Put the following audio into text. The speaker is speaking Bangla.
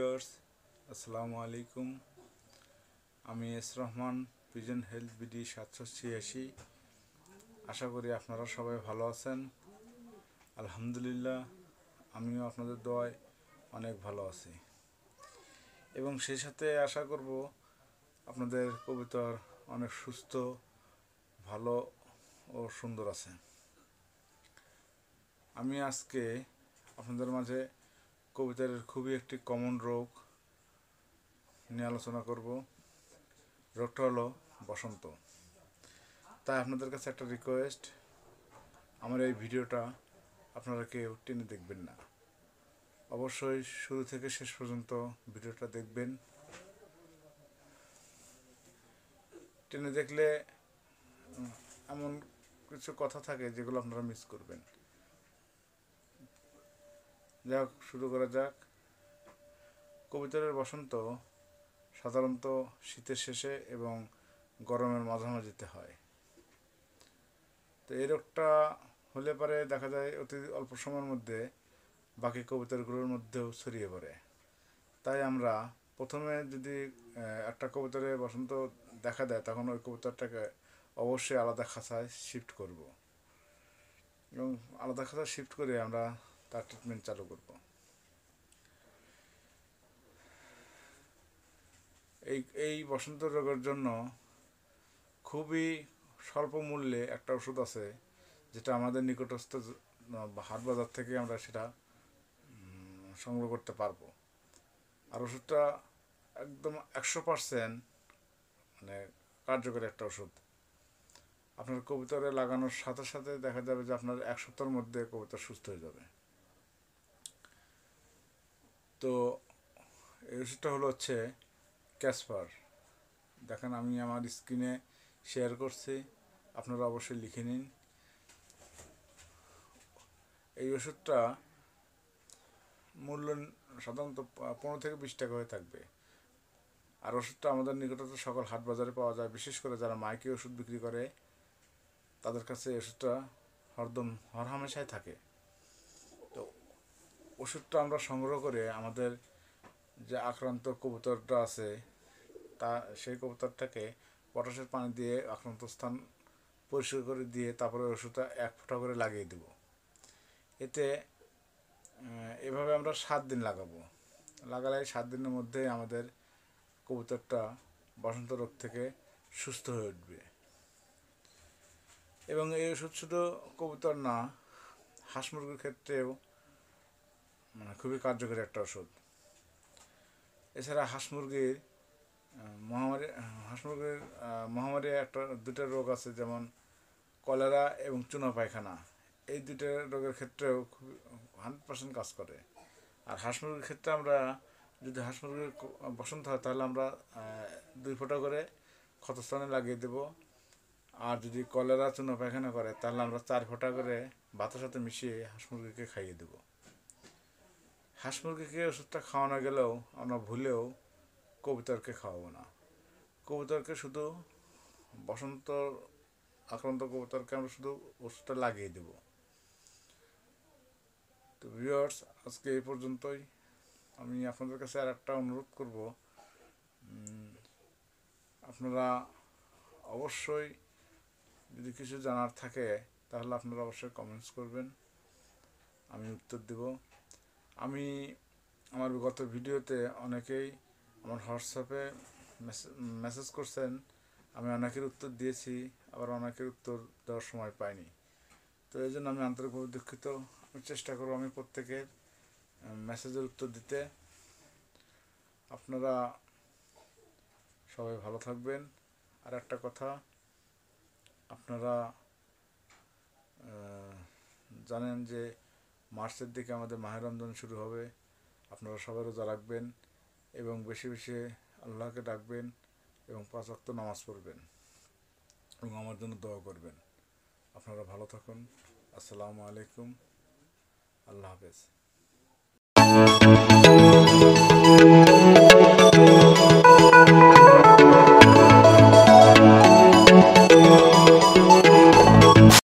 ভিউয়ার্স, আসসালামু আলাইকুম। আমি S Rahman, pigeon health BD 786। আশা করি আপনারা সবাই ভালো আছেন। আলহামদুলিল্লাহ, আমিও আপনাদের দোয়ায় অনেক ভালো আছি এবং সেই সাথে আশা করব আপনাদের কবুতর অনেক সুস্থ, ভালো ও সুন্দর আছে। আমি আজকে আপনাদের মাঝে কবুতরের খুবই একটি কমন রোগ নিয়ে আলোচনা করব। রোগটা হলো বসন্ত। তাই আপনাদের কাছে একটা রিকোয়েস্ট, আমার এই ভিডিওটা আপনারা কেউ টেনে দেখবেন না, অবশ্যই শুরু থেকে শেষ পর্যন্ত ভিডিওটা দেখবেন। টেনে দেখলে এমন কিছু কথা থাকে যেগুলো আপনারা মিস করবেন। যাক, শুরু করা যাক। কবুতরের বসন্ত সাধারণত শীতের শেষে এবং গরমের মাঝামাঝিতে হয়। তো এই রোগটা হলে পরে দেখা যায় অতি অল্প সময়ের মধ্যে বাকি কবুতরগুলোর মধ্যেও ছড়িয়ে পড়ে। তাই আমরা প্রথমে যদি একটা কবুতরে বসন্ত দেখা দেয়, তখন ওই কবুতরটাকে অবশ্যই আলাদা খাঁচায় শিফট করব এবং আলাদা খাঁচায় শিফট করে আমরা তার ট্রিটমেন্ট চালু করব। এই বসন্ত রোগের জন্য খুবই স্বল্প মূল্যে একটা ওষুধ আছে, যেটা আমাদের নিকটস্থ হাট বাজার থেকে আমরা সেটা সংগ্রহ করতে পারবো। আর ওষুধটা একদম 100% মানে কার্যকরী একটা ওষুধ। আপনার কবুতরে লাগানোর সাথে সাথে দেখা যাবে যে আপনার 1 সপ্তাহের মধ্যে কবুতর সুস্থ হয়ে যাবে। তো এই ওষুধটা হচ্ছে ক্যাসপার। দেখেন, আমি আমার স্ক্রিনে শেয়ার করছি, আপনারা অবশ্যই লিখে নিন। এই ওষুধটা মূল্য সাধারণত 15 থেকে 20 টাকা হয়ে থাকবে। আর ওষুধটা আমাদের নিকটস্থ সকল হাট বাজারে পাওয়া যায়। বিশেষ করে যারা মাইকে ওষুধ বিক্রি করে তাদের কাছে এই ওষুধটা হরহামেশাই থাকে। তো ওষুধটা আমরা সংগ্রহ করে আমাদের যে আক্রান্ত কবুতরটা আছে সেই কবুতরটাকে পটাশের পানি দিয়ে আক্রান্ত স্থান পরিষ্কার করে দিয়ে তারপরে ওষুধটা 1 ফোঁটা করে লাগিয়ে দেব। এভাবে আমরা 7 দিন লাগাবো। লাগালে 7 দিনের মধ্যে আমাদের কবুতরটা বসন্ত রোগ থেকে সুস্থ হয়ে উঠবে। এবং এই ওষুধ শুধু কবুতর না, হাঁস মুরগির ক্ষেত্রেও খুবই কার্যকরী একটা ওষুধ। এছাড়া হাঁস মুরগির মহামারী দুটো রোগ আছে, যেমন কলেরা এবং চুনা পায়খানা। এই দুটো রোগের ক্ষেত্রেও খুব 100% কাজ করে। আর হাঁস মুরগির ক্ষেত্রে আমরা যদি হাঁস মুরগির বসন্ত হয় তাহলে আমরা 2 ফোঁটা করে ক্ষতস্থানে লাগিয়ে দেব। আর যদি কলেরা চুনা পায়খানা করে তাহলে আমরা 4 ফোঁটা করে ভাতের সাথে মিশিয়ে হাঁস মুরগিকে খাইয়ে দেব। হাঁস মুরগিকে ওষুধটা খাওয়ানো গেলেও আমরা ভুলেও কবুতরকে খাওয়াবো না। কবুতরকে শুধু বসন্ত আক্রান্ত কবুতরকে আমরা শুধু ওষুধটা লাগিয়ে দেব। তো ভিউয়ার্স, আজকে এই পর্যন্তই। আমি আপনাদের কাছে আর একটা অনুরোধ করব, আপনারা অবশ্যই যদি কিছু জানার থাকে তাহলে আপনারা অবশ্যই কমেন্টস করবেন, আমি উত্তর দেব। আমি আমার গত ভিডিওতে অনেকেই আমার হোয়াটসঅ্যাপে মেসেজ করছেন, আমি অনেকের উত্তর দিয়েছি, আবার অনেকের উত্তর দেওয়ার সময় পাইনি। তো এই জন্য আমি আন্তরিকভাবে দুঃখিত। আমি চেষ্টা করব আমি প্রত্যেকের মেসেজের উত্তর দিতে। আপনারা সবাই ভালো থাকবেন। আর একটা কথা, আপনারা জানেন যে মার্চের দিকে আমাদের মাহে রমজান শুরু হবে। আপনারা সবাই রোজা রাখবেন এবং বেশি বেশি আল্লাহকে ডাকবেন এবং 5 ওয়াক্ত নামাজ পড়বেন এবং আমার জন্য দোয়া করবেন। আপনারা ভালো থাকুন। আসসালামু আলাইকুম। আল্লাহ হাফেজ।